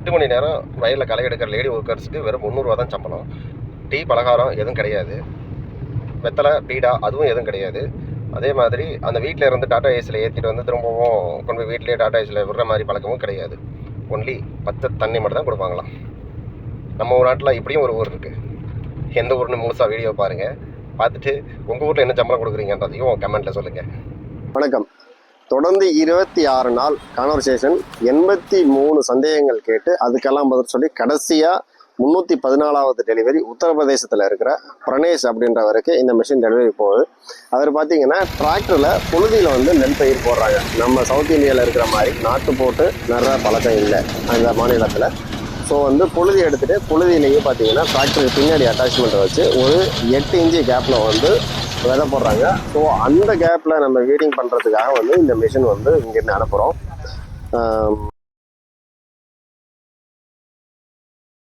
8 மணி நேரம் வயலில் களை எடுக்கிற லேடி ஒர்க்கர்ஸுக்கு வெறும் 300 ரூபா தான் சம்பளம். டீ பலகாரம் எதுவும் கிடையாது, வெத்தலை பீடா அதுவும் எதுவும் கிடையாது. அதே மாதிரி அந்த வீட்டில் இருந்து டாடா ஏஸில் ஏற்றிட்டு வந்து திரும்பவும் கொண்டு போய் வீட்டிலேயே டாடா ஏஸில் விடுற மாதிரி பழக்கமும் கிடையாது. ஒன்லி பச்சை தண்ணி மட்டும் தான் கொடுப்பாங்களாம். நம்ம நாட்டில் இப்படியும் ஒரு ஊர் இருக்குது. எந்த ஊர்னு முழுசாக வீடியோ பாருங்கள், பார்த்துட்டு உங்கள் ஊரில் என்ன சம்பளம் கொடுக்குறீங்கன்றதையும் கமெண்ட்டில் சொல்லுங்கள். வணக்கம். தொடர்ந்து 26 நாள் கான்வர்சேஷன், 83 சந்தேகங்கள் கேட்டு அதுக்கெல்லாம் பதில் சொல்லி கடைசியாக 314வது டெலிவரி உத்தரப்பிரதேசத்தில் இருக்கிற பிரணேஷ் அப்படின்றவருக்கு இந்த மிஷின் டெலிவரி போகுது. அவர் பார்த்தீங்கன்னா டிராக்டரில் புழுதியில் வந்து நெல் பயிர் போடுறாங்க. நம்ம சவுத் இந்தியாவில் இருக்கிற மாதிரி நாட்டு போட்டு நிறைய பழக்கம் இல்லை அந்த மாநிலத்தில். ஸோ வந்து புழுதி எடுத்துகிட்டு புழுதியிலேயே பார்த்தீங்கன்னா டிராக்டருக்கு பின்னாடி அட்டாச்மெண்ட்டை வச்சு ஒரு 8 இன்ச்சு கேப்பில் வந்து விதை போடுறாங்க. ஸோ அந்த கேப்பில் நம்ம வீடிங் பண்ணுறதுக்காக வந்து இந்த மிஷின் வந்து இங்கேருந்து அனுப்புகிறோம்.